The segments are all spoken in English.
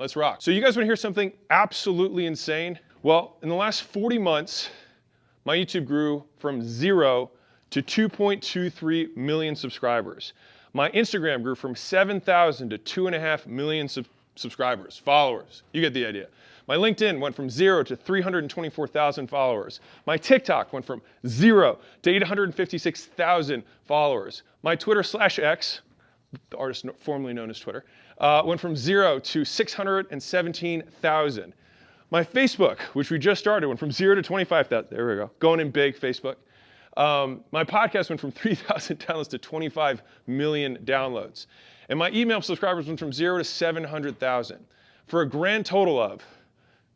Let's rock. So you guys want to hear something absolutely insane? Well, in the last 40 months, my YouTube grew from 0 to 2.23 million subscribers. My Instagram grew from 7,000 to 2.5 million subscribers, followers. You get the idea. My LinkedIn went from 0 to 324,000 followers. My TikTok went from 0 to 856,000 followers. My Twitter/X, the artist formerly known as Twitter, went from 0 to 617,000. My Facebook, which we just started, went from 0 to 25,000. There we go. Going in big, Facebook. My podcast went from 3,000 downloads to 25 million downloads. And my email subscribers went from 0 to 700,000 for a grand total of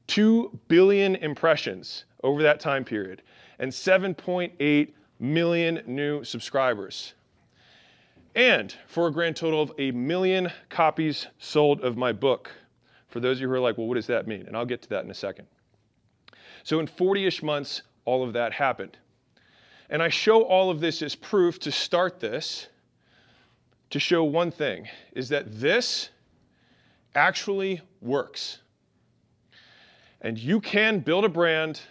2 billion impressions over that time period and 7.8 million new subscribers. And for a grand total of 1 million copies sold of my book. For those of you who are like, well, what does that mean? And I'll get to that in a second. So in 40-ish months, all of that happened. And I show all of this as proof to start this, to show one thing, is that this actually works. And you can build a brand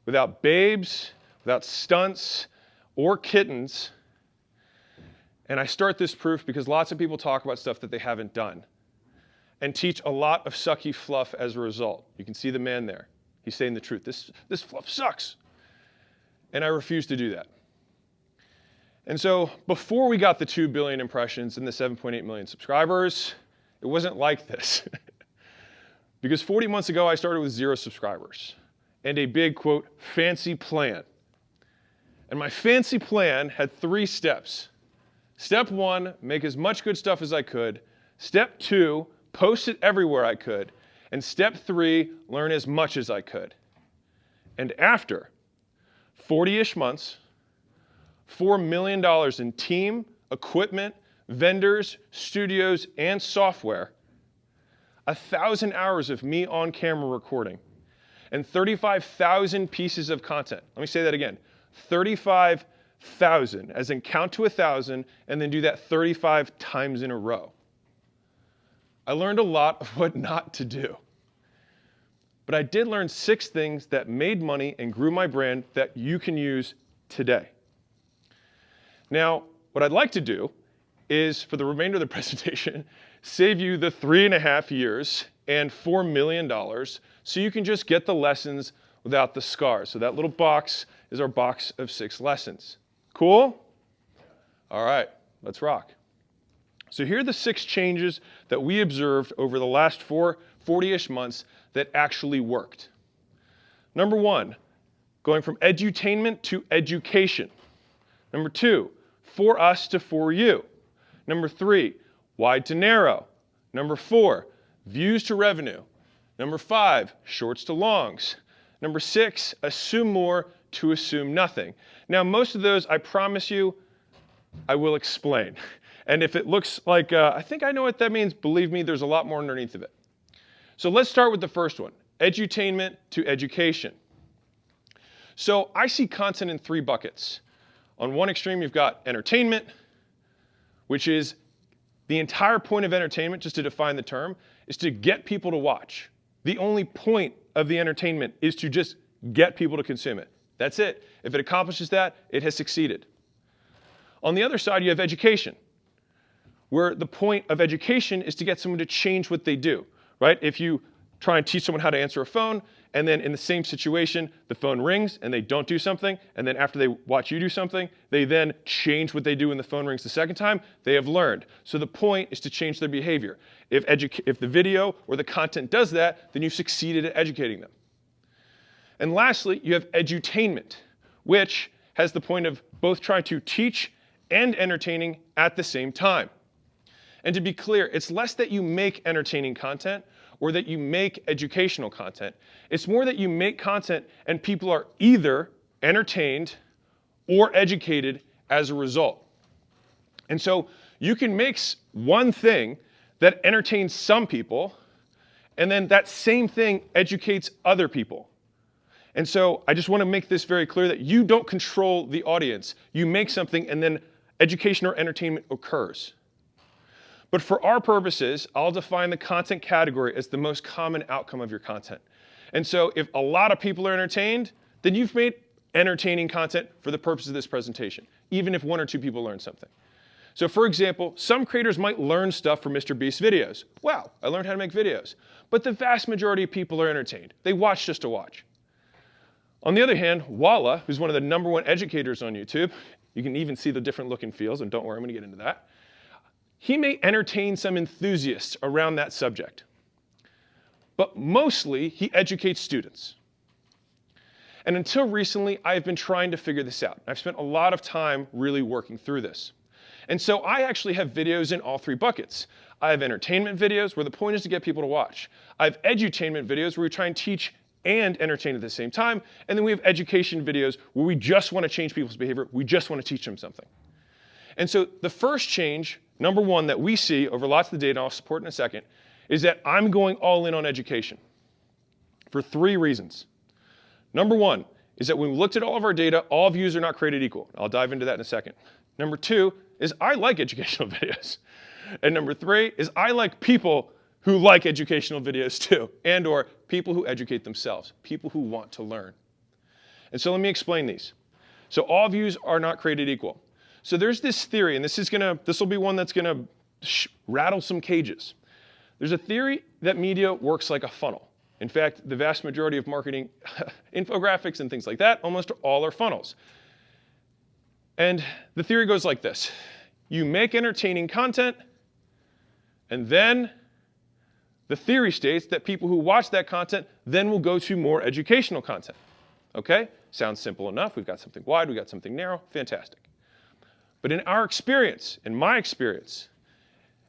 without babes, without stunts, or kittens. And I start this proof because lots of people talk about stuff that they haven't done and teach a lot of sucky fluff as a result. You can see the man there. He's saying the truth. This fluff sucks. And I refuse to do that. And so before we got the 2 billion impressions and the 7.8 million subscribers, it wasn't like this. Because 40 months ago, I started with 0 subscribers and a big, quote, fancy plan. And my fancy plan had 3 steps. Step 1, make as much good stuff as I could. Step 2, post it everywhere I could. And step 3, learn as much as I could. And after 40-ish months, $4 million in team, equipment, vendors, studios, and software, 1,000 hours of me on camera recording, and 35,000 pieces of content. Let me say that again. 35,000, as in count to 1,000, and then do that 35 times in a row. I learned a lot of what not to do. But I did learn 6 things that made money and grew my brand that you can use today. Now, what I'd like to do is, for the remainder of the presentation, save you the 3.5 years and $4 million so you can just get the lessons without the scars. So that little box is our box of 6 lessons. Cool? All right, let's rock. So here are the 6 changes that we observed over the last 40-ish months that actually worked. Number 1, going from edutainment to education. Number 2, for us to for you. Number 3, wide to narrow. Number 4, views to revenue. Number 5, shorts to longs. Number 6, assume more to assume nothing. Now, most of those, I promise you, I will explain. And if it looks like, I think I know what that means, believe me, there's a lot more underneath of it. So let's start with the first one, edutainment to education. So I see content in 3 buckets. On one extreme, you've got entertainment, which is the entire point of entertainment, just to define the term, is to get people to watch. The only point of the entertainment is to just get people to consume it. That's it. If it accomplishes that, it has succeeded. On the other side, you have education, where the point of education is to get someone to change what they do, right? If you try and teach someone how to answer a phone, and then in the same situation, the phone rings and they don't do something, and then after they watch you do something, they then change what they do when the phone rings the second time, they have learned. So the point is to change their behavior. If the video or the content does that, then you've succeeded at educating them. And lastly, you have edutainment, which has the point of both trying to teach and entertaining at the same time. And to be clear, it's less that you make entertaining content or that you make educational content. It's more that you make content and people are either entertained or educated as a result. And so you can make one thing that entertains some people, and then that same thing educates other people. And so I just want to make this very clear that you don't control the audience. You make something and then education or entertainment occurs. But for our purposes, I'll define the content category as the most common outcome of your content. And so if a lot of people are entertained, then you've made entertaining content for the purpose of this presentation, even if 1 or 2 people learn something. So for example, some creators might learn stuff from Mr. Beast's videos. Wow, I learned how to make videos. But the vast majority of people are entertained. They watch just to watch. On the other hand, Walla, who's one of the #1 educators on YouTube, you can even see the different look and feels, and don't worry, I'm gonna get into that. He may entertain some enthusiasts around that subject. But mostly, he educates students. And until recently, I've been trying to figure this out. I've spent a lot of time really working through this. And so I actually have videos in all 3 buckets. I have entertainment videos where the point is to get people to watch. I have edutainment videos where we try and teach and entertain at the same time. And then we have education videos where we just want to change people's behavior. We just want to teach them something. And so the first change, #1, that we see over lots of the data, I'll support in a second, is that I'm going all in on education for 3 reasons. #1 is that when we looked at all of our data, all views are not created equal. I'll dive into that in a second. #2 is I like educational videos. And #3 is I like people who like educational videos too, and or people who educate themselves, people who want to learn. And so let me explain these. So all views are not created equal. So there's this theory, and this will be one that's gonna rattle some cages. There's a theory that media works like a funnel. In fact, the vast majority of marketing infographics and things like that, almost all are funnels. And the theory goes like this. You make entertaining content, and then the theory states that people who watch that content then will go to more educational content. Okay? Sounds simple enough. We've got something wide, we've got something narrow. Fantastic. But in our experience, in my experience,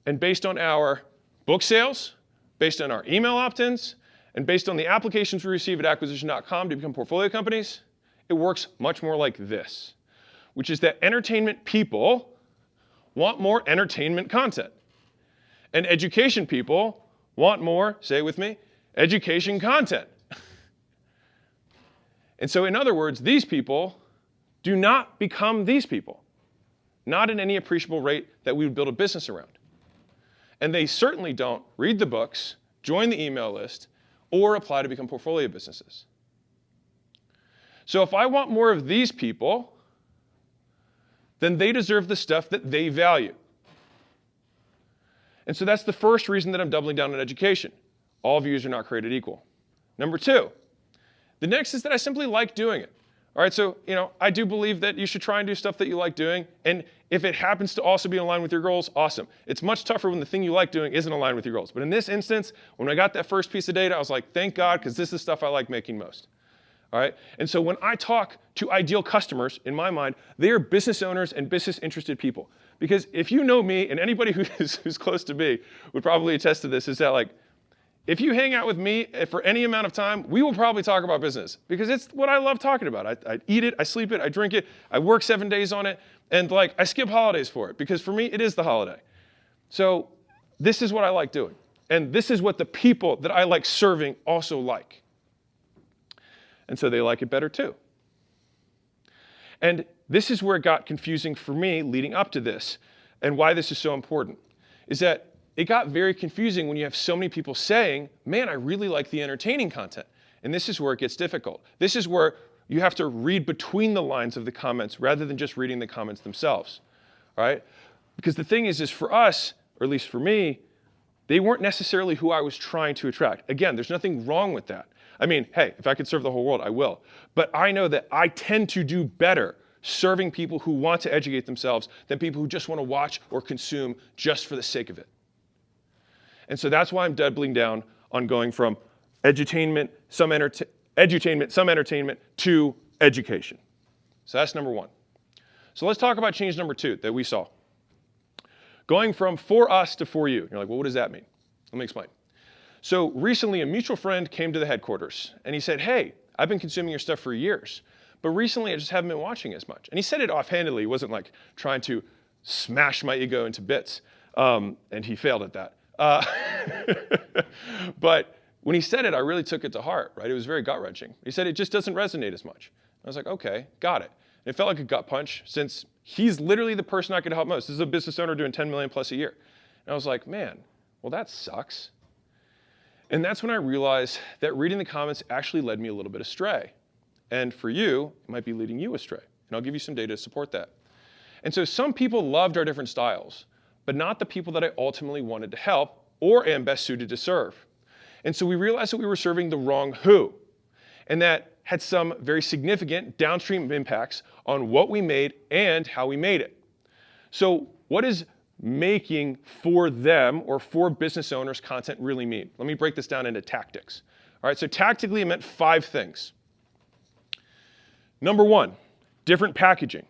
and based on our book sales, based on our email opt-ins, and based on the applications we receive at acquisition.com to become portfolio companies, it works much more like this, which is that entertainment people want more entertainment content. And education people want more, say it with me, education content. And so in other words, these people do not become these people, not in any appreciable rate that we would build a business around. And they certainly don't read the books, join the email list, or apply to become portfolio businesses. So if I want more of these people, then they deserve the stuff that they value. And so that's the first reason that I'm doubling down on education. All views are not created equal. #2, the next is that I simply like doing it. All right, so I do believe that you should try and do stuff that you like doing, and if it happens to also be in line with your goals, awesome. It's much tougher when the thing you like doing isn't aligned with your goals. But in this instance, when I got that first piece of data, I was like, thank God, because this is stuff I like making most. All right, and so when I talk to ideal customers, in my mind, they are business owners and business interested people. Because if you know me, and anybody who's close to me would probably attest to this, is that if you hang out with me for any amount of time, we will probably talk about business because it's what I love talking about. I eat it, I sleep it, I drink it, I work 7 days on it, and I skip holidays for it because for me, it is the holiday. So this is what I like doing. And this is what the people that I like serving also like. And so they like it better too. And this is where it got confusing for me leading up to this, and why this is so important, is that it got very confusing when you have so many people saying, man, I really like the entertaining content. And this is where it gets difficult. This is where you have to read between the lines of the comments rather than just reading the comments themselves, all right? Because the thing is for us, or at least for me, they weren't necessarily who I was trying to attract. Again, there's nothing wrong with that. I mean, hey, if I could serve the whole world, I will. But I know that I tend to do better serving people who want to educate themselves than people who just want to watch or consume just for the sake of it. And so that's why I'm doubling down on going from edutainment, some entertainment, to education. So that's #1. So let's talk about change #2 that we saw. Going from for us to for you. You're like, well, what does that mean? Let me explain. So recently, a mutual friend came to the headquarters, and he said, hey, I've been consuming your stuff for years, but recently I just haven't been watching as much. And he said it offhandedly. He wasn't trying to smash my ego into bits, and he failed at that. But when he said it, I really took it to heart, right? It was very gut-wrenching. He said it just doesn't resonate as much. I was like, okay, got it. And it felt like a gut punch since he's literally the person I could help most. This is a business owner doing 10 million plus a year. And And I was like, man, well, that sucks. And that's when I realized that reading the comments actually led me a little bit astray. And for you, it might be leading you astray. And I'll give you some data to support that. And so some people loved our different styles, but not the people that I ultimately wanted to help or am best suited to serve. And so we realized that we were serving the wrong who. And that had some very significant downstream impacts on what we made and how we made it. So what does making for them or for business owners content really mean? Let me break this down into tactics. All right, so tactically it meant 5 things. Number 1, different packaging.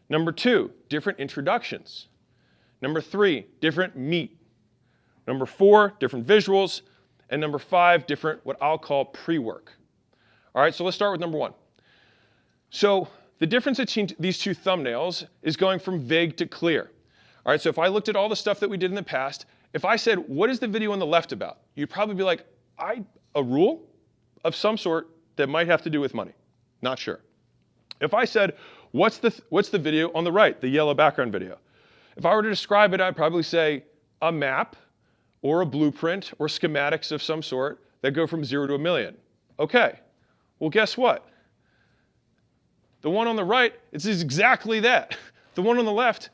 Number 2, different introductions. Number 3, different meat. Number 4, different visuals. And number 5, different what I'll call pre-work. All right, so let's start with number 1. So the difference between these 2 thumbnails is going from vague to clear. All right, so if I looked at all the stuff that we did in the past, if I said, what is the video on the left about? You'd probably be like, a rule of some sort that might have to do with money. Not sure. If I said, what's the video on the right, the yellow background video? If I were to describe it, I'd probably say a map or a blueprint or schematics of some sort that go from 0 to 1,000,000. Okay, well, guess what? The one on the right, it's exactly that. The one on the left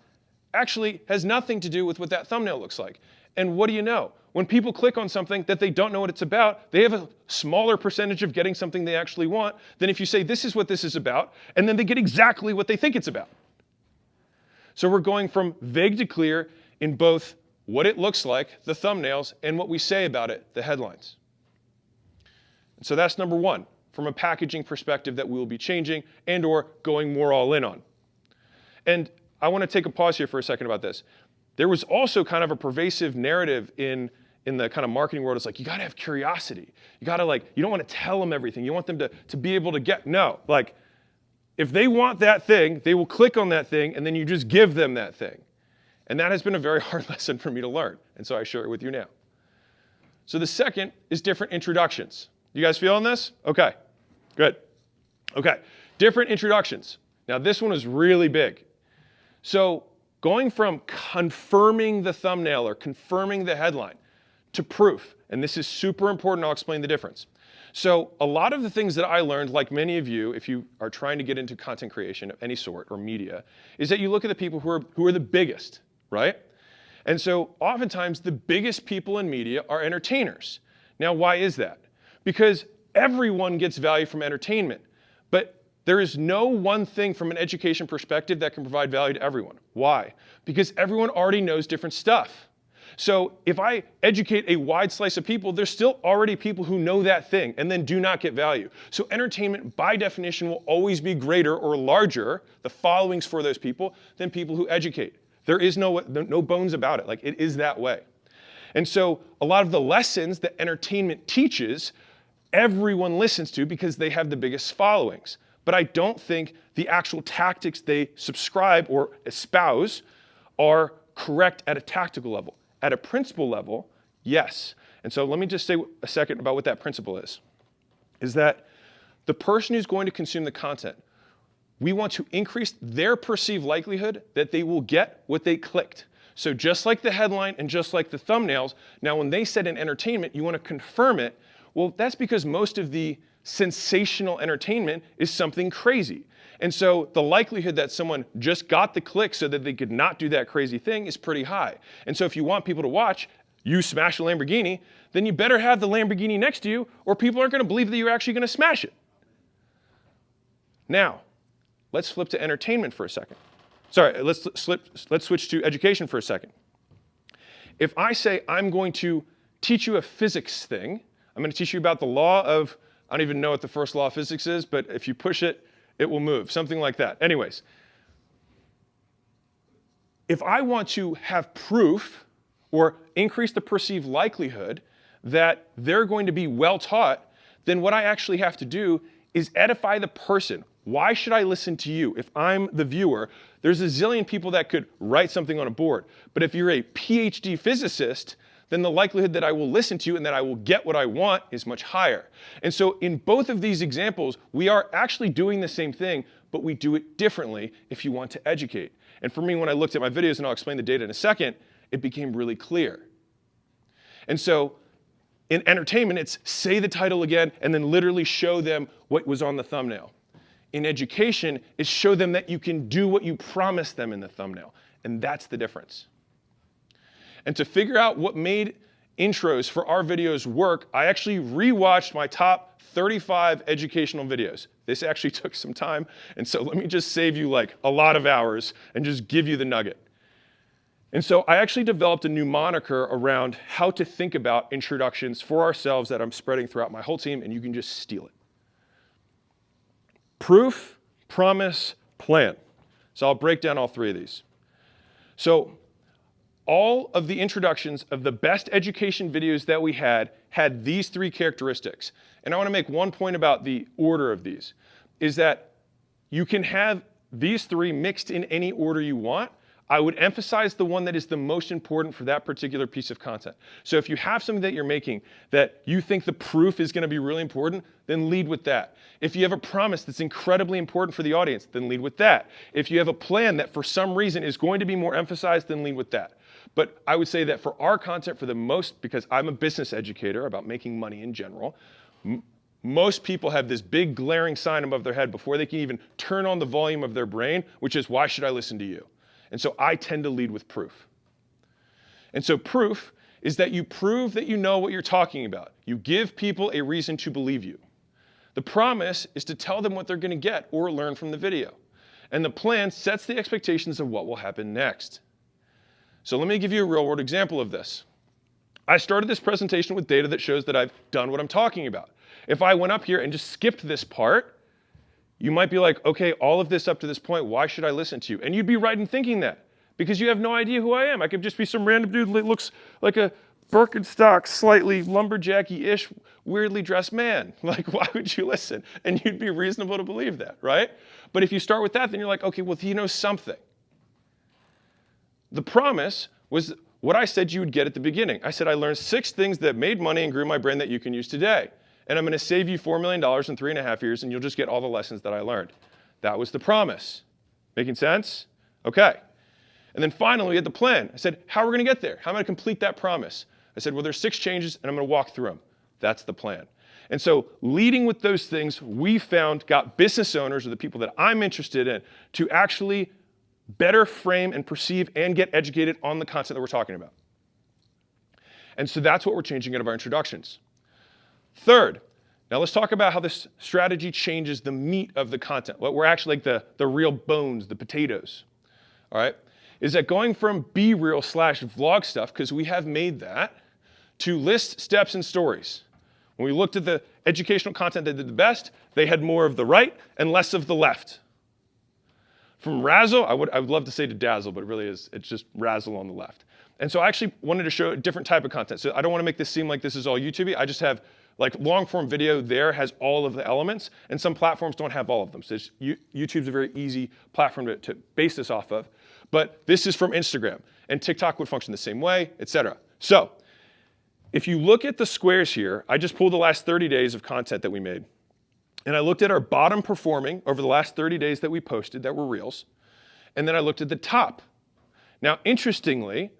actually has nothing to do with what that thumbnail looks like. And what do you know? When people click on something that they don't know what it's about, they have a smaller percentage of getting something they actually want than if you say, this is what this is about, and then they get exactly what they think it's about. So we're going from vague to clear in both what it looks like, the thumbnails, and what we say about it, the headlines. And so that's number 1, from a packaging perspective that we will be changing and or going more all in on. And I want to take a pause here for a second about this. There was also kind of a pervasive narrative in the kind of marketing world. It's like, you got to have curiosity. You got to you don't want to tell them everything. You want them to be able to get, no. If they want that thing, they will click on that thing, and then you just give them that thing. And that has been a very hard lesson for me to learn. And so I share it with you now. So the second is different introductions. You guys feeling this? Okay, good. Okay, different introductions. Now this one is really big. So going from confirming the thumbnail or confirming the headline to proof, and this is super important, I'll explain the difference. So a lot of the things that I learned, like many of you, if you are trying to get into content creation of any sort or media, is that you look at the people who are the biggest, right? And so oftentimes the biggest people in media are entertainers. Now, why is that? Because everyone gets value from entertainment, but there is no one thing from an education perspective that can provide value to everyone. Why? Because everyone already knows different stuff. So if I educate a wide slice of people, there's still already people who know that thing and then do not get value. So entertainment, by definition, will always be greater or larger, the followings for those people, than people who educate. There is no bones about it. It is that way. And so a lot of the lessons that entertainment teaches, everyone listens to because they have the biggest followings. But I don't think the actual tactics they subscribe or espouse are correct at a tactical level. At a principle level, yes. And so let me just say a second about what that principle is that the person who's going to consume the content, we want to increase their perceived likelihood that they will get what they clicked. So just like the headline and just like the thumbnails, now when they said in entertainment, you want to confirm it. Well, that's because most of the sensational entertainment is something crazy. And so the likelihood that someone just got the click so that they could not do that crazy thing is pretty high. And so if you want people to watch you smash a Lamborghini, then you better have the Lamborghini next to you or people aren't going to believe that you're actually going to smash it. Now, let's flip to entertainment for a second. Sorry, let's switch to education for a second. If I say I'm going to teach you a physics thing, I'm going to teach you about the law of, I don't even know what the first law of physics is, but if you push it, it will move, something like that. Anyways, if I want to have proof or increase the perceived likelihood that they're going to be well taught, then what I actually have to do is edify the person. Why should I listen to you? If I'm the viewer, there's a zillion people that could write something on a board. But if you're a PhD physicist, then the likelihood that I will listen to you and that I will get what I want is much higher. And so in both of these examples, we are actually doing the same thing, but we do it differently if you want to educate. And for me, when I looked at my videos, and I'll explain the data in a second, it became really clear. And so in entertainment, it's say the title again and then literally show them what was on the thumbnail. In education, it's show them that you can do what you promised them in the thumbnail. And that's the difference. And to figure out what made intros for our videos work, I actually rewatched my top 35 educational videos. This actually took some time, and so let me just save you like a lot of hours and just give you the nugget. And so I actually developed a new moniker around how to think about introductions for ourselves that I'm spreading throughout my whole team, and you can just steal it. Proof, promise, plan. So I'll break down all three of these. So all of the introductions of the best education videos that we had these three characteristics. And I want to make one point about the order of these, is that you can have these three mixed in any order you want. I would emphasize the one that is the most important for that particular piece of content. So if you have something that you're making that you think the proof is going to be really important, then lead with that. If you have a promise that's incredibly important for the audience, then lead with that. If you have a plan that for some reason is going to be more emphasized, then lead with that. But I would say that for our content, for the most, because I'm a business educator about making money in general, most people have this big glaring sign above their head before they can even turn on the volume of their brain, which is, why should I listen to you? And so I tend to lead with proof. And so proof is that you prove that you know what you're talking about. You give people a reason to believe you. The promise is to tell them what they're going to get or learn from the video. And the plan sets the expectations of what will happen next. So let me give you a real-world example of this. I started this presentation with data that shows that I've done what I'm talking about. If I went up here and just skipped this part, you might be like, okay, all of this up to this point, why should I listen to you? And you'd be right in thinking that, because you have no idea who I am. I could just be some random dude that looks like a Birkenstock, slightly lumberjacky-ish, weirdly dressed man. Like, why would you listen? And you'd be reasonable to believe that, right? But if you start with that, then you're like, okay, well, he knows something. The promise was what I said you would get at the beginning. I said I learned 6 things that made money and grew my brain that you can use today. And I'm going to save you $4 million in 3.5 years, and you'll just get all the lessons that I learned. That was the promise. Making sense? Okay. And then finally, we had the plan. I said, how are we going to get there? How am I going to complete that promise? I said, well, there's 6 changes, and I'm going to walk through them. That's the plan. And so leading with those things, we found got business owners, or the people that I'm interested in, to actually better frame and perceive and get educated on the content that we're talking about. And so that's what we're changing out of our introductions. Third, now let's talk about how this strategy changes the meat of the content, what we're actually like the real bones, the potatoes, all right, is that going from B-reel / vlog stuff, because we have made that, to lists, steps, and stories. When we looked at the educational content that did the best, they had more of the right and less of the left. From razzle, I would love to say to dazzle, but it really is, it's just razzle on the left. And so I actually wanted to show a different type of content. So I don't want to make this seem like this is all YouTube-y. I just have like long form video there has all of the elements, and some platforms don't have all of them. So YouTube's a very easy platform to base this off of. But this is from Instagram, and TikTok would function the same way, etc. So if you look at the squares here, I just pulled the last 30 days of content that we made. And I looked at our bottom performing over the last 30 days that we posted that were reels. And then I looked at the top. Now, interestingly,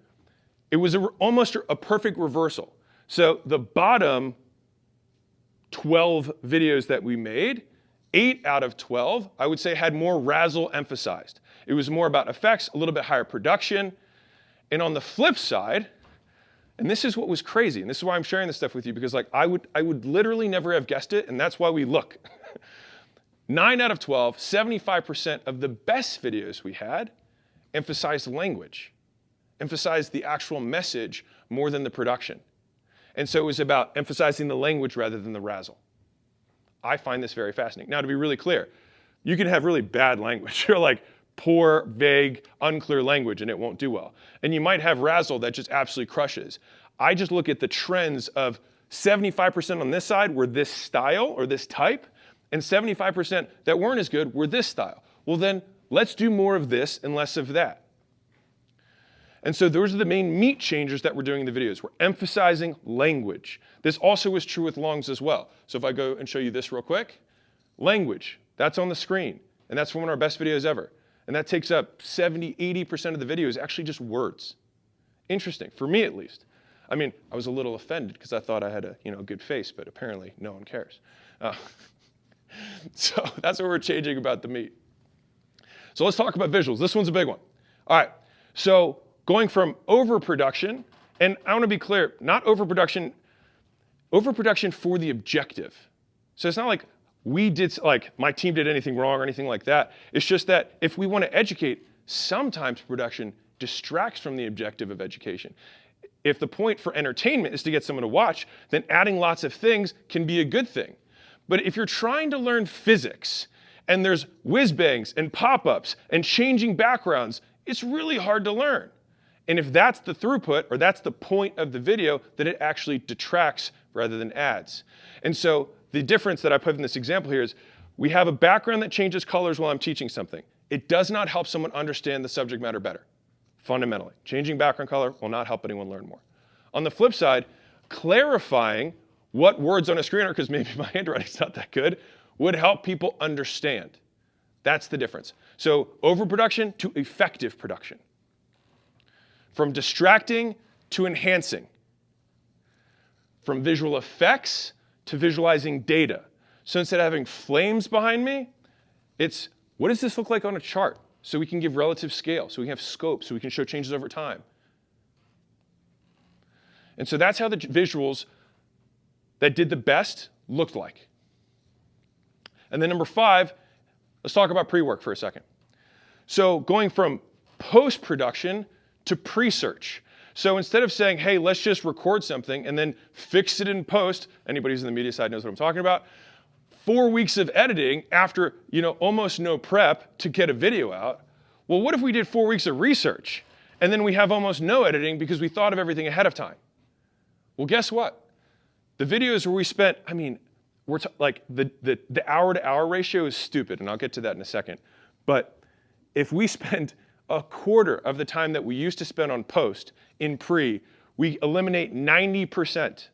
it was almost a perfect reversal. So the bottom 12 videos that we made, 8 out of 12, I would say had more razzle emphasized. It was more about effects, a little bit higher production. And on the flip side, and this is what was crazy, and this is why I'm sharing this stuff with you, because like I would literally never have guessed it, and that's why we look. 9 out of 12, 75% of the best videos we had emphasized language, emphasized the actual message more than the production. And so it was about emphasizing the language rather than the razzle. I find this very fascinating. Now, to be really clear, you can have really bad language, or like poor, vague, unclear language, and it won't do well. And you might have razzle that just absolutely crushes. I just look at the trends of 75% on this side were this style or this type, and 75% that weren't as good were this style. Well, then let's do more of this and less of that. And so those are the main meat changers that we're doing in the videos. We're emphasizing language. This also is true with longs as well. So if I go and show you this real quick, language, that's on the screen. And that's one of our best videos ever. And that takes up 70, 80% of the video is actually just words. Interesting, for me at least. I mean, I was a little offended because I thought I had a good face, but apparently no one cares. So that's what we're changing about the meat. So let's talk about visuals. This one's a big one. All right, so going from overproduction, and I want to be clear, not overproduction for the objective. So it's not like my team did anything wrong or anything like that. It's just that if we want to educate, sometimes production distracts from the objective of education. If the point for entertainment is to get someone to watch, then adding lots of things can be a good thing. But if you're trying to learn physics, and there's whiz-bangs and pop-ups and changing backgrounds, it's really hard to learn. And if that's the throughput, or that's the point of the video, then it actually detracts rather than adds. And so the difference that I put in this example here is we have a background that changes colors while I'm teaching something. It does not help someone understand the subject matter better, fundamentally. Changing background color will not help anyone learn more. On the flip side, clarifying what words on a screen are, because maybe my handwriting's not that good, would help people understand. That's the difference. So overproduction to effective production. From distracting to enhancing. From visual effects to visualizing data. So instead of having flames behind me, it's what does this look like on a chart? So we can give relative scale, so we can have scope, so we can show changes over time. And so that's how the visuals that did the best looked like. And then number 5, let's talk about pre-work for a second. So going from post-production to pre-search. So instead of saying, hey, let's just record something and then fix it in post, anybody who's in the media side knows what I'm talking about, 4 weeks of editing after almost no prep to get a video out. Well, what if we did 4 weeks of research and then we have almost no editing because we thought of everything ahead of time? Well, guess what? The videos where we spent, the hour-to-hour ratio is stupid, and I'll get to that in a second. But if we spend a quarter of the time that we used to spend on post in pre, we eliminate 90%,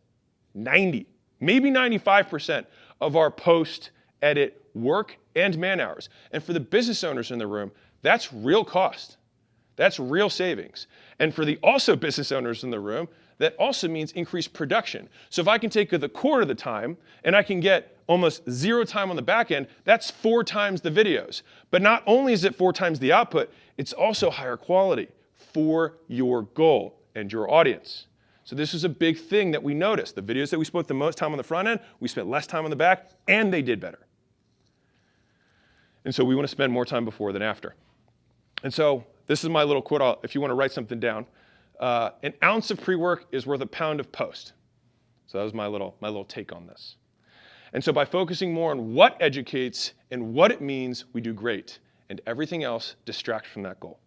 maybe 95% of our post-edit work and man hours. And for the business owners in the room, that's real cost. That's real savings. And for the also business owners in the room, that also means increased production. So if I can take the quarter of the time and I can get almost 0 time on the back end, that's 4 times the videos. But not only is it 4 times the output, it's also higher quality for your goal and your audience. So this is a big thing that we noticed. The videos that we spent the most time on the front end, we spent less time on the back, and they did better. And so we want to spend more time before than after. And so this is my little quote, if you want to write something down. An ounce of pre-work is worth a pound of post. So that was my little take on this. And so by focusing more on what educates and what it means, we do great. And everything else distracts from that goal.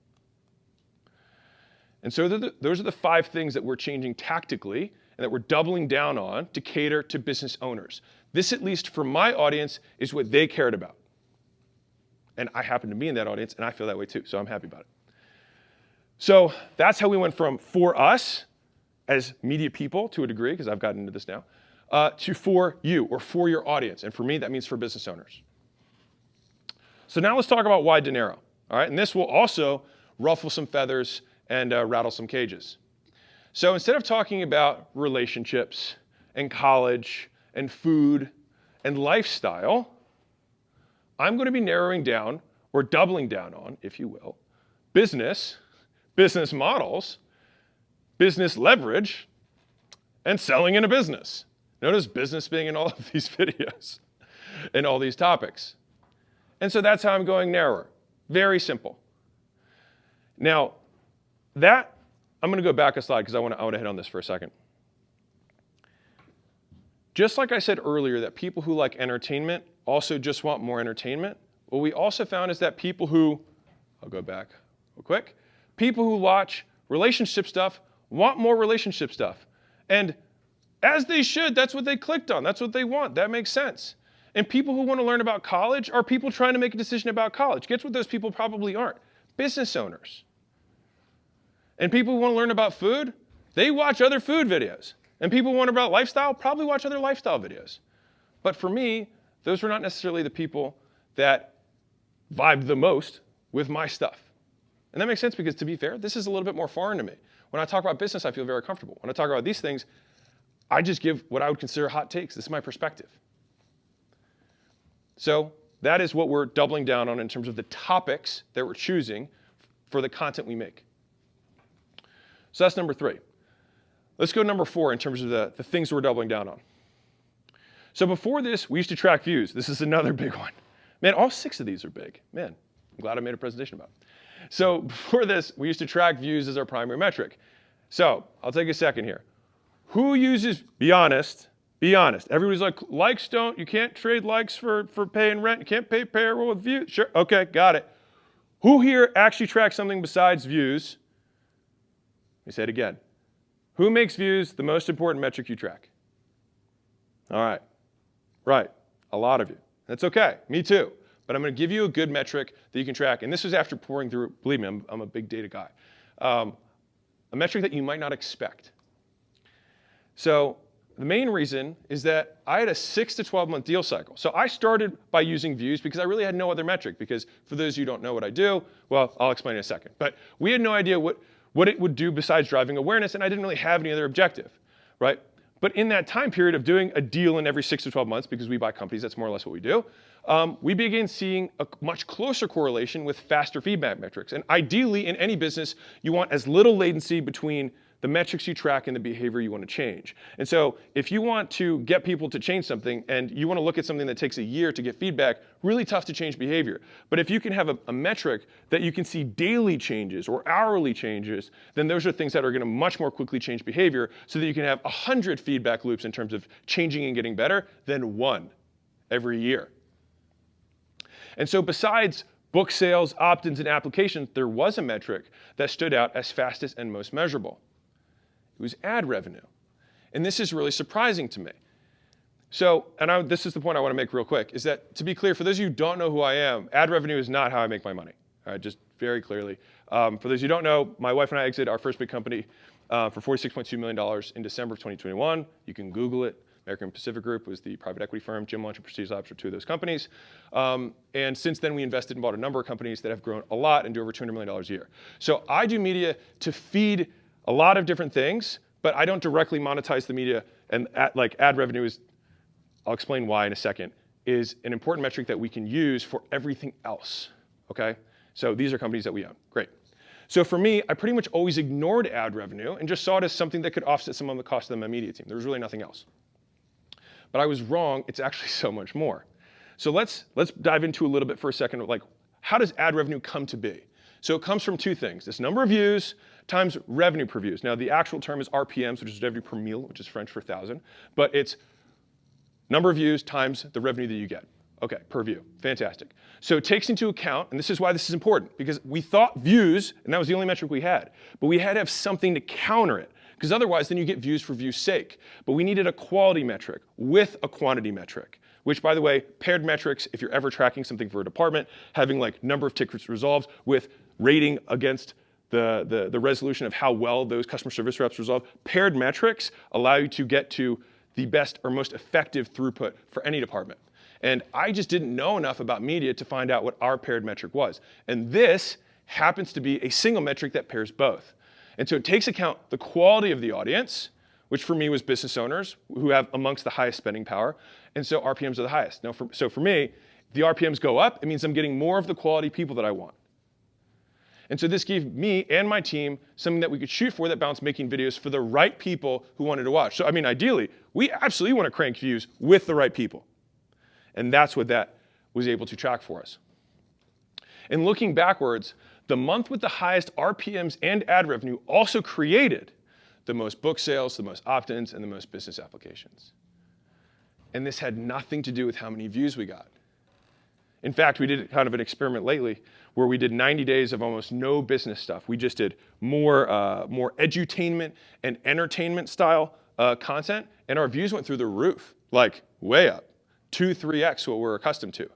And so those are the 5 things that we're changing tactically and that we're doubling down on to cater to business owners. This, at least for my audience, is what they cared about. And I happen to be in that audience, and I feel that way too, so I'm happy about it. So that's how we went from for us as media people to a degree, because I've gotten into this now, to for you or for your audience. And for me, that means for business owners. So now let's talk about why dinero. All right, and this will also ruffle some feathers and rattle some cages. So instead of talking about relationships and college and food and lifestyle, I'm going to be narrowing down or doubling down on, if you will, business models, business leverage, and selling in a business. Notice business being in all of these videos and all these topics. And so that's how I'm going narrower. Very simple. Now, I'm going to go back a slide because I want to hit on this for a second. Just like I said earlier that people who like entertainment also just want more entertainment, what we also found is that people who, I'll go back real quick, people who watch relationship stuff want more relationship stuff. And as they should, that's what they clicked on. That's what they want. That makes sense. And people who want to learn about college are people trying to make a decision about college. Guess what those people probably aren't? Business owners. And people who want to learn about food, they watch other food videos. And people who want to learn about lifestyle probably watch other lifestyle videos. But for me, those were not necessarily the people that vibed the most with my stuff. And that makes sense because, to be fair, this is a little bit more foreign to me. When I talk about business, I feel very comfortable. When I talk about these things, I just give what I would consider hot takes. This is my perspective. So that is what we're doubling down on in terms of the topics that we're choosing for the content we make. So that's number 3. Let's go to number 4 in terms of the things we're doubling down on. So before this, we used to track views. This is another big one. Man, all 6 of these are big. Man, I'm glad I made a presentation about it. So before this, we used to track views as our primary metric. So I'll take a second here. Who uses, be honest. Everybody's like, likes don't, you can't trade likes for paying rent. You can't pay payroll with views. Sure, okay, got it. Who here actually tracks something besides views? Let me say it again. Who makes views the most important metric you track? All right, right, a lot of you. That's okay, me too. But I'm going to give you a good metric that you can track. And this was after pouring through, believe me, I'm a big data guy. A metric that you might not expect. So the main reason is that I had a 6 to 12 month deal cycle. So I started by using views because I really had no other metric. Because for those of you who don't know what I do, well, I'll explain in a second. But we had no idea what it would do besides driving awareness, and I didn't really have any other objective, right? But in that time period of doing a deal in every 6 to 12 months, because we buy companies, that's more or less what we do, we began seeing a much closer correlation with faster feedback metrics. And ideally, in any business, you want as little latency between the metrics you track and the behavior you want to change. And so if you want to get people to change something and you want to look at something that takes a year to get feedback, really tough to change behavior. But if you can have a metric that you can see daily changes or hourly changes, then those are things that are going to much more quickly change behavior so that you can have 100 feedback loops in terms of changing and getting better than 1 every year. And so besides book sales, opt-ins, and applications, there was a metric that stood out as fastest and most measurable. It was ad revenue. And this is really surprising to me. So, and this is the point I want to make real quick, is that to be clear, for those of you who don't know who I am, ad revenue is not how I make my money. All right, just very clearly. For those who don't know, my wife and I exited our first big company for $46.2 million in December of 2021. You can Google it. American Pacific Group was the private equity firm. Jim Lunch and Prestige Labs were 2 of those companies. And since then, we invested and bought a number of companies that have grown a lot and do over $200 million a year. So I do media to feed a lot of different things, but I don't directly monetize the media. And ad revenue is, I'll explain why in a second, is an important metric that we can use for everything else, okay? So these are companies that we own, great. So for me, I pretty much always ignored ad revenue and just saw it as something that could offset some of the cost of my media team. There was really nothing else. But I was wrong, it's actually so much more. So let's dive into a little bit for a second of like, how does ad revenue come to be? So it comes from 2 things, this number of views times revenue per views. Now the actual term is RPMs, which is revenue per mille, which is French for 1,000, but it's number of views times the revenue that you get. Okay, per view, fantastic. So it takes into account, and this is why this is important, because we thought views, and that was the only metric we had, but we had to have something to counter it. Because otherwise, then you get views for views' sake. But we needed a quality metric with a quantity metric, which, by the way, paired metrics, if you're ever tracking something for a department, having like number of tickets resolved with rating against the resolution of how well those customer service reps resolve, paired metrics allow you to get to the best or most effective throughput for any department. And I just didn't know enough about media to find out what our paired metric was. And this happens to be a single metric that pairs both. And so it takes account the quality of the audience, which for me was business owners who have amongst the highest spending power. And so RPMs are the highest. Now, so for me, if the RPMs go up, it means I'm getting more of the quality people that I want. And so this gave me and my team something that we could shoot for that balanced making videos for the right people who wanted to watch. So I mean, ideally, we absolutely want to crank views with the right people. And that's what that was able to track for us. And looking backwards, the month with the highest RPMs and ad revenue also created the most book sales, the most opt-ins, and the most business applications. And this had nothing to do with how many views we got. In fact, we did kind of an experiment lately where we did 90 days of almost no business stuff. We just did more edutainment and entertainment style content, and our views went through the roof, like way up, 2-3x what we're accustomed to.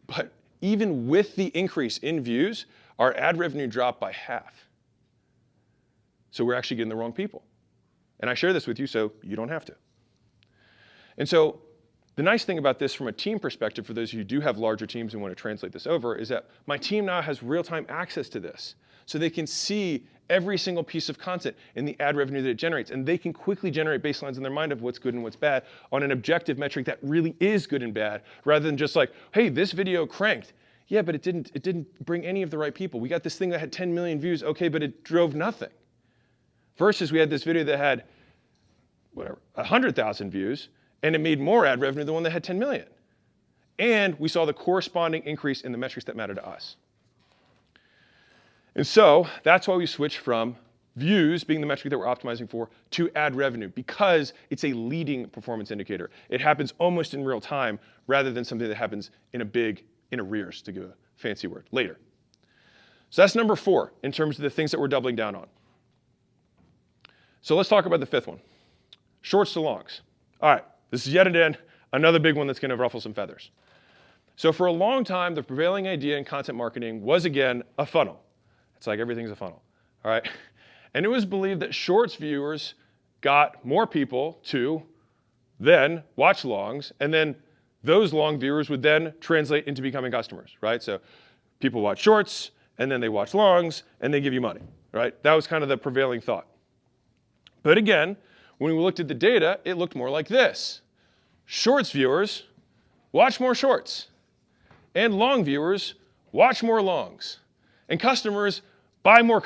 But even with the increase in views, our ad revenue dropped by half. So we're actually getting the wrong people. And I share this with you so you don't have to. And so The nice thing about this from a team perspective, for those of you who do have larger teams and want to translate this over, is that my team now has real-time access to this. So they can see every single piece of content and the ad revenue that it generates. And they can quickly generate baselines in their mind of what's good and what's bad on an objective metric that really is good and bad, rather than just like, hey, this video cranked. Yeah, but it didn't bring any of the right people. We got this thing that had 10 million views, okay, but it drove nothing. Versus we had this video that had, 100,000 views, and it made more ad revenue than the one that had 10 million. And we saw the corresponding increase in the metrics that matter to us. And so that's why we switched from views being the metric that we're optimizing for to ad revenue, because it's a leading performance indicator. It happens almost in real time rather than something that happens in arrears, to give a fancy word, later. So that's number 4 in terms of the things that we're doubling down on. So let's talk about the 5th one, shorts to longs. All right, this is yet again another big one that's going to ruffle some feathers. So for a long time, the prevailing idea in content marketing was, again, a funnel. It's like everything's a funnel, all right? And it was believed that shorts viewers got more people to then watch longs, and then those long viewers would then translate into becoming customers, right? So people watch shorts, and then they watch longs, and they give you money, right? That was kind of the prevailing thought. But again, when we looked at the data, it looked more like this. Shorts viewers watch more shorts, and long viewers watch more longs. And customers buy more.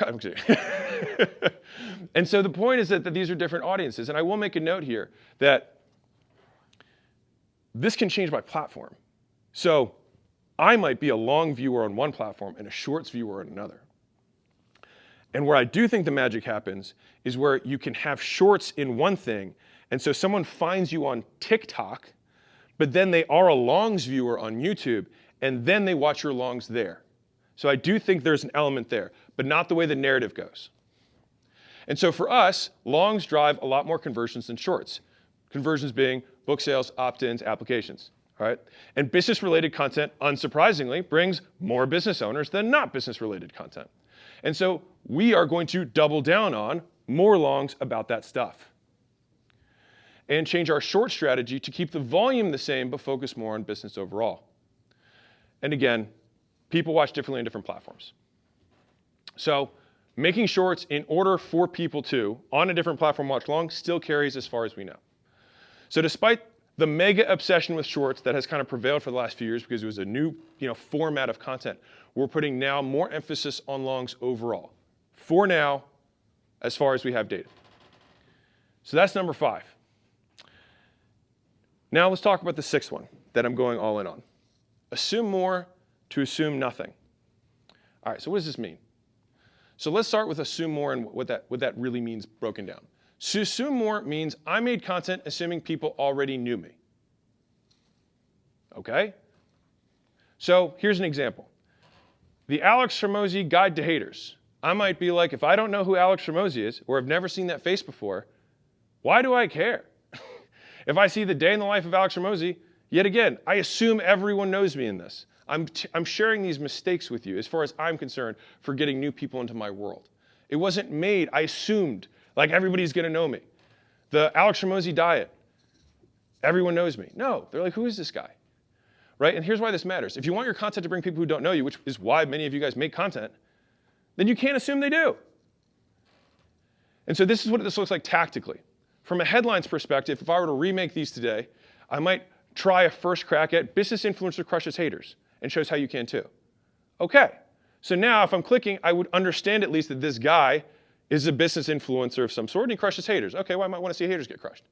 And so the point is that these are different audiences. And I will make a note here that this can change by platform. So I might be a long viewer on one platform and a shorts viewer on another. And where I do think the magic happens is where you can have shorts in one thing. And so someone finds you on TikTok, but then they are a longs viewer on YouTube, and then they watch your longs there. So I do think there's an element there, but not the way the narrative goes. And so for us, longs drive a lot more conversions than shorts. Conversions being book sales, opt-ins, applications, all right? And business-related content, unsurprisingly, brings more business owners than not business-related content. And so we are going to double down on more longs about that stuff and change our short strategy to keep the volume the same, but focus more on business overall. And again, people watch differently on different platforms. So making shorts in order for people to, on a different platform, watch long still carries as far as we know. So despite the mega obsession with shorts that has kind of prevailed for the last few years because it was a new format of content, we're putting now more emphasis on longs overall. For now, as far as we have data. So that's number 5. Now let's talk about the 6th one that I'm going all in on. Assume more to assume nothing. All right, so what does this mean? So let's start with assume more and what that really means broken down. So assume more means I made content assuming people already knew me. Okay? So here's an example. The Alex Hormozi Guide to Haters. I might be like, if I don't know who Alex Hormozi is, or have never seen that face before, why do I care? If I see the day in the life of Alex Hormozi, yet again, I assume everyone knows me in this. I'm sharing these mistakes with you, as far as I'm concerned, for getting new people into my world. It wasn't made, I assumed, like everybody's gonna know me. The Alex Hormozi diet, everyone knows me. No, they're like, who is this guy? Right, and here's why this matters. If you want your content to bring people who don't know you, which is why many of you guys make content, then you can't assume they do. And so this is what this looks like tactically. From a headlines perspective, if I were to remake these today, I might try a first crack at business influencer crushes haters and shows how you can too. Okay, so now if I'm clicking, I would understand at least that this guy is a business influencer of some sort and he crushes haters. Okay, well, I might want to see haters get crushed.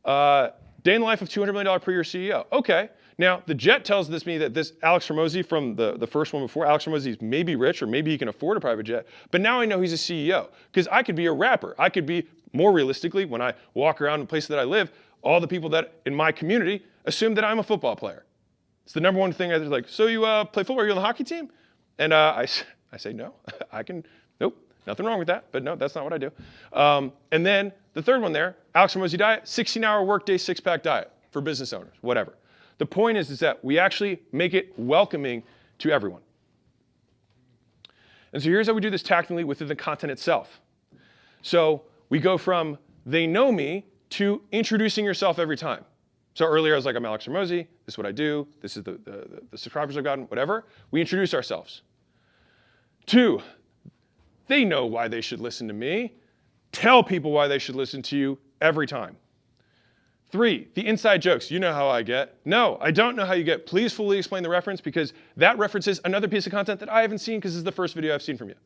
Day in the life of $200 million per year CEO. Okay, now the jet tells me that this Alex Hormozi from the first one before, Alex Hormozi is maybe rich or maybe he can afford a private jet, but now I know he's a CEO because I could be a rapper. I could be, more realistically, when I walk around the places that I live, all the people that in my community assume that I'm a football player. It's the number one thing. I was like, so you play football? Are you on the hockey team? And I say, no, nope, nothing wrong with that, but no, that's not what I do. And then the third one there, Alex Hormozi diet, 16-hour workday, 6-pack diet for business owners, whatever. The point is that we actually make it welcoming to everyone. And so here's how we do this tactically within the content itself. So we go from they know me to introducing yourself every time. So earlier I was like, I'm Alex Hormozi, this is what I do, this is the subscribers I've gotten, whatever. We introduce ourselves. 2, they know why they should listen to me. Tell people why they should listen to you every time. 3, the inside jokes. You know how I get. No, I don't know how you get. Please fully explain the reference, because that references another piece of content that I haven't seen, because this is the first video I've seen from you.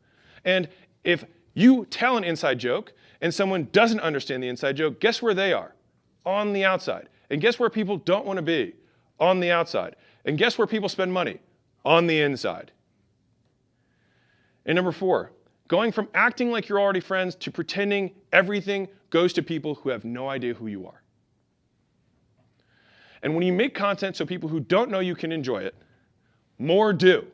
And if you tell an inside joke and someone doesn't understand the inside joke, guess where they are? On the outside. And guess where people don't want to be? On the outside. And guess where people spend money? On the inside. And number 4, going from acting like you're already friends to pretending everything goes to people who have no idea who you are. And when you make content so people who don't know you can enjoy it, more do.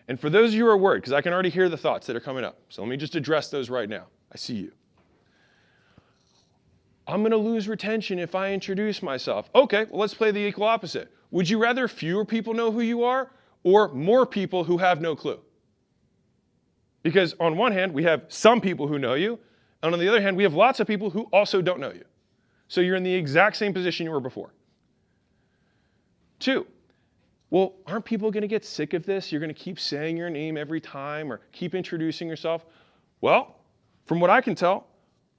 And for those of you who are worried, because I can already hear the thoughts that are coming up, so let me just address those right now. I see you. I'm going to lose retention if I introduce myself. Okay, well, let's play the equal opposite. Would you rather fewer people know who you are or more people who have no clue? Because on one hand, we have some people who know you, and on the other hand, we have lots of people who also don't know you. So you're in the exact same position you were before. 2, well, aren't people going to get sick of this? You're going to keep saying your name every time or keep introducing yourself? Well, from what I can tell,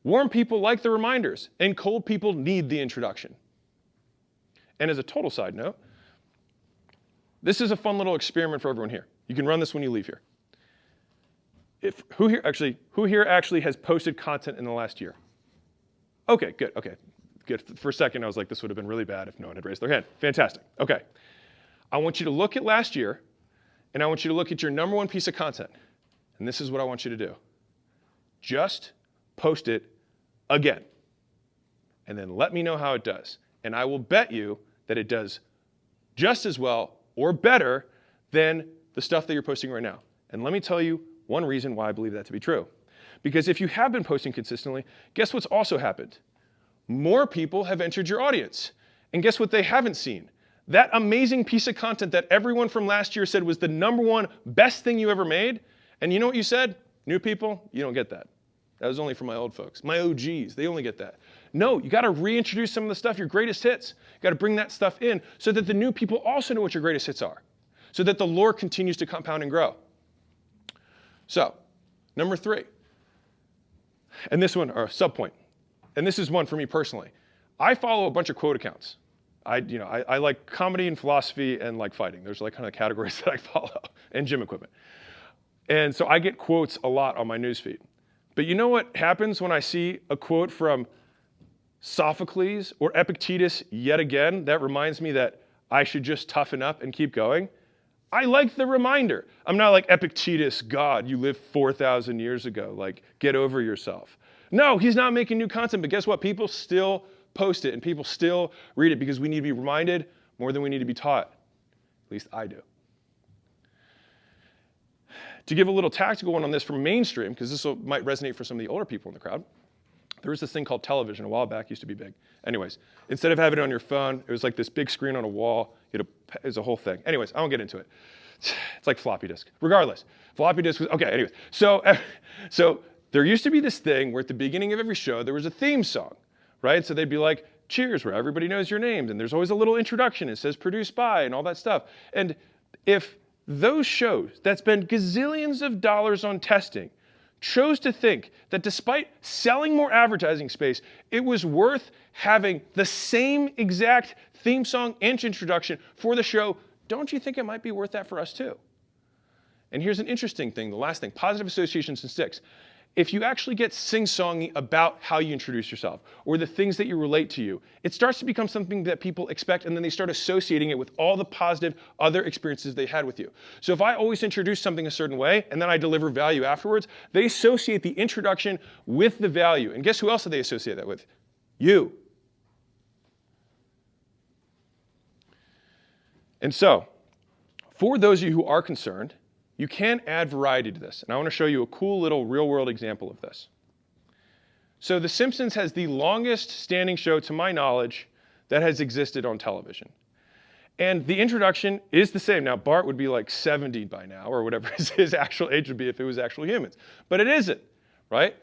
warm people like the reminders, and cold people need the introduction. And as a total side note, this is a fun little experiment for everyone here. You can run this when you leave here. Who here actually has posted content in the last year? Okay, good, okay. Good. For a second, I was like, this would have been really bad if no one had raised their hand. Fantastic. Okay. I want you to look at last year, and I want you to look at your number 1 piece of content. And this is what I want you to do. Just post it again. And then let me know how it does. And I will bet you that it does just as well or better than the stuff that you're posting right now. And let me tell you one reason why I believe that to be true. Because if you have been posting consistently, guess what's also happened? More people have entered your audience. And guess what they haven't seen? That amazing piece of content that everyone from last year said was the number 1 best thing you ever made. And you know what you said? New people, you don't get that. That was only for my old folks. My OGs, they only get that. No, you got to reintroduce some of the stuff, your greatest hits. You got to bring that stuff in so that the new people also know what your greatest hits are, so that the lore continues to compound and grow. So, number 3, and this one, or sub-point, and this is one for me personally. I follow a bunch of quote accounts. I like comedy and philosophy and like fighting. There's like kind of categories that I follow, and gym equipment. And so I get quotes a lot on my newsfeed. But you know what happens when I see a quote from Sophocles or Epictetus yet again that reminds me that I should just toughen up and keep going? I like the reminder. I'm not like, Epictetus, God, you lived 4,000 years ago. Like, get over yourself. No, he's not making new content, but guess what? People still post it and people still read it because we need to be reminded more than we need to be taught. At least I do. To give a little tactical one on this from mainstream, because this might resonate for some of the older people in the crowd, there was this thing called television a while back, used to be big. Anyways, instead of having it on your phone, it was like this big screen on a wall. It was a whole thing. Anyways, I won't get into it. It's like floppy disk. Regardless, floppy disk was, okay, anyways. So there used to be this thing where at the beginning of every show, there was a theme song, right? So they'd be like, cheers, where everybody knows your names. And there's always a little introduction. It says produced by and all that stuff. And if those shows that spend gazillions of dollars on testing chose to think that despite selling more advertising space, it was worth having the same exact theme song and introduction for the show, don't you think it might be worth that for us too? And here's an interesting thing, the last thing, positive associations and sticks. If you actually get sing-songy about how you introduce yourself or the things that you relate to you, it starts to become something that people expect, and then they start associating it with all the positive other experiences they had with you. So if I always introduce something a certain way and then I deliver value afterwards, they associate the introduction with the value. And guess who else do they associate that with? You. And so, for those of you who are concerned, you can add variety to this. And I want to show you a cool little real-world example of this. So The Simpsons has the longest standing show, to my knowledge, that has existed on television. And the introduction is the same. Now, Bart would be like 70 by now, or whatever his actual age would be if it was actual humans. But it isn't, right?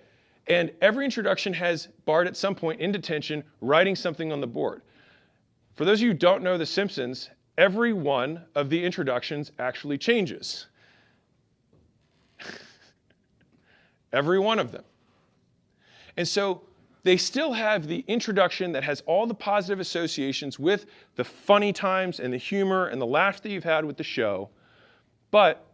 And every introduction has Bart at some point in detention writing something on the board. For those of you who don't know The Simpsons, every one of the introductions actually changes. Every one of them. And so they still have the introduction that has all the positive associations with the funny times and the humor and the laughs that you've had with the show, but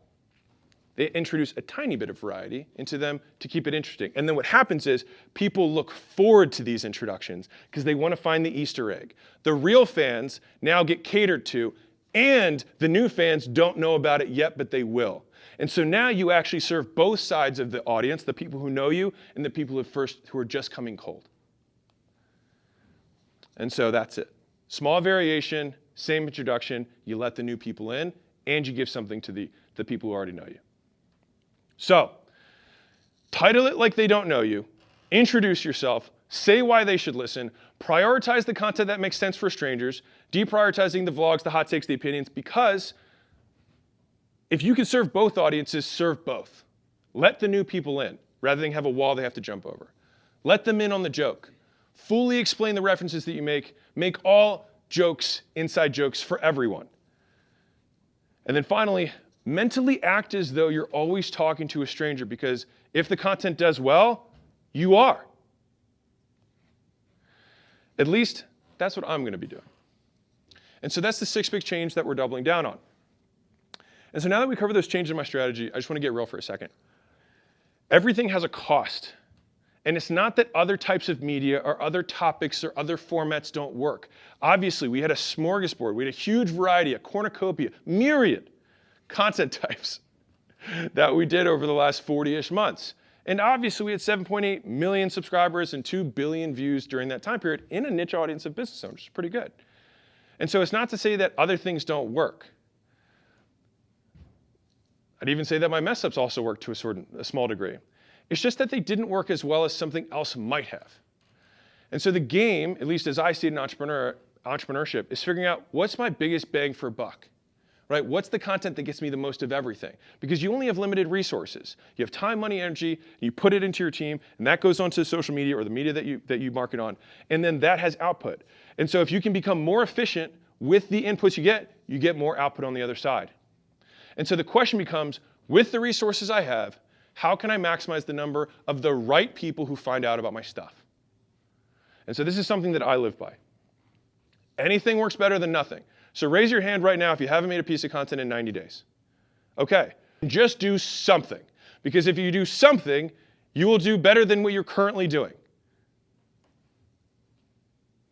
they introduce a tiny bit of variety into them to keep it interesting. And then what happens is people look forward to these introductions because they want to find the Easter egg. The real fans now get catered to, and the new fans don't know about it yet, but they will. And so now you actually serve both sides of the audience, the people who know you and the people who are just coming cold. And so that's it. Small variation, same introduction, you let the new people in, and you give something to the people who already know you. So, title it like they don't know you, introduce yourself, say why they should listen, prioritize the content that makes sense for strangers, deprioritizing the vlogs, the hot takes, the opinions, because if you can serve both audiences, serve both. Let the new people in, rather than have a wall they have to jump over. Let them in on the joke. Fully explain the references that you make. Make all jokes inside jokes for everyone. And then finally, mentally act as though you're always talking to a stranger, because if the content does well, you are. At least that's what I'm going to be doing. And so that's the 6 big change that we're doubling down on. And so now that we cover those changes in my strategy, I just want to get real for a second. Everything has a cost. And it's not that other types of media or other topics or other formats don't work. Obviously, we had a smorgasbord. We had a huge variety, a cornucopia, myriad content types that we did over the last 40-ish months. And obviously, we had 7.8 million subscribers and 2 billion views during that time period in a niche audience of business owners, which is pretty good. And so it's not to say that other things don't work. I'd even say that my mess ups also work to a small degree. It's just that they didn't work as well as something else might have. And so the game, at least as I see it in entrepreneurship, is figuring out what's my biggest bang for a buck, right? What's the content that gets me the most of everything? Because you only have limited resources. You have time, money, energy, you put it into your team, and that goes onto social media or the media that you market on, and then that has output. And so if you can become more efficient with the inputs you get more output on the other side. And so the question becomes, with the resources I have, how can I maximize the number of the right people who find out about my stuff? And so this is something that I live by. Anything works better than nothing. So raise your hand right now if you haven't made a piece of content in 90 days. Okay, just do something. Because if you do something, you will do better than what you're currently doing.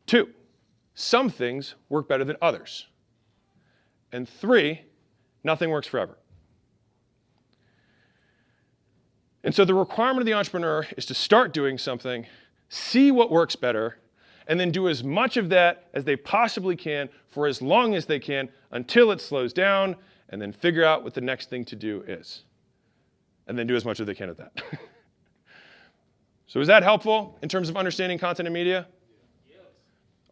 2, some things work better than others. And 3, nothing works forever. And so the requirement of the entrepreneur is to start doing something, see what works better, and then do as much of that as they possibly can for as long as they can until it slows down, and then figure out what the next thing to do is. And then do as much as they can at that. So is that helpful in terms of understanding content and media? Yes.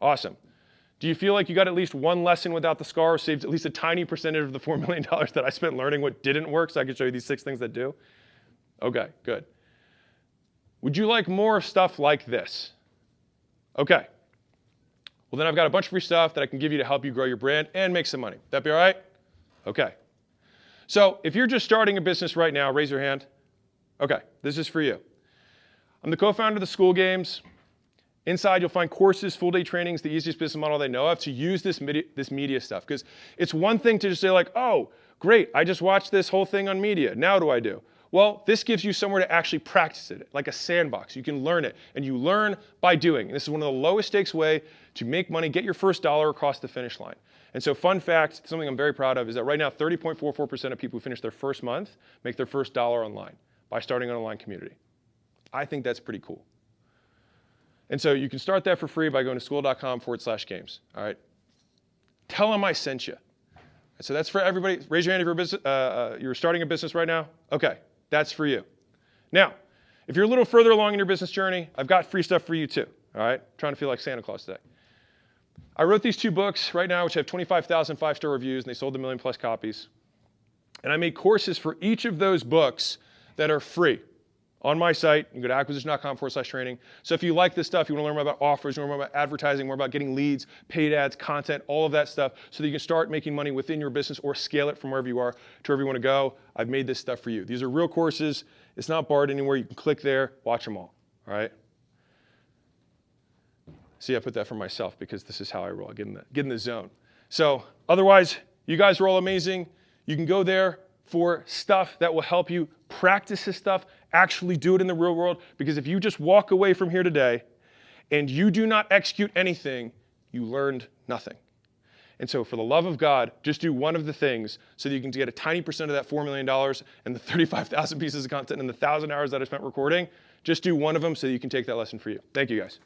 Awesome. Do you feel like you got at least one lesson without the scar, or saved at least a tiny percentage of the $4 million that I spent learning what didn't work so I could show you these 6 things that do? Okay, good. Would you like more stuff like this? Okay. Well, then I've got a bunch of free stuff that I can give you to help you grow your brand and make some money. That be all right? Okay. So if you're just starting a business right now, raise your hand. Okay, this is for you. I'm the co-founder of the School Games. Inside, you'll find courses, full-day trainings, the easiest business model they know of to use this media stuff. Because it's one thing to just say like, oh, great, I just watched this whole thing on media. Now what do I do? Well, this gives you somewhere to actually practice it, like a sandbox. You can learn it, and you learn by doing. And this is one of the lowest stakes way to make money, get your first dollar across the finish line. And so fun fact, something I'm very proud of, is that right now 30.44% of people who finish their first month make their first dollar online by starting an online community. I think that's pretty cool. And so you can start that for free by going to school.com/games. All right. Tell them I sent you. So that's for everybody. Raise your hand if you're, you're starting a business right now. Okay, that's for you. Now, if you're a little further along in your business journey, I've got free stuff for you too. All right, trying to feel like Santa Claus today. I wrote these 2 books right now, which have 25,000 5-star reviews, and they sold 1 million+ copies. And I made courses for each of those books that are free on my site. You can go to acquisition.com/training. So if you like this stuff, you want to learn more about offers, you want to learn more about advertising, more about getting leads, paid ads, content, all of that stuff, so that you can start making money within your business or scale it from wherever you are to wherever you want to go, I've made this stuff for you. These are real courses. It's not barred anywhere. You can click there, watch them all. All right? See, I put that for myself because this is how I roll. I get in the zone. So otherwise, you guys are all amazing. You can go there for stuff that will help you practice this stuff, actually do it in the real world. Because if you just walk away from here today and you do not execute anything, you learned nothing. And so for the love of God, just do one of the things so that you can get a tiny percent of that $4 million and the 35,000 pieces of content and the 1,000 hours that I spent recording. Just do one of them so that you can take that lesson for you. Thank you, guys.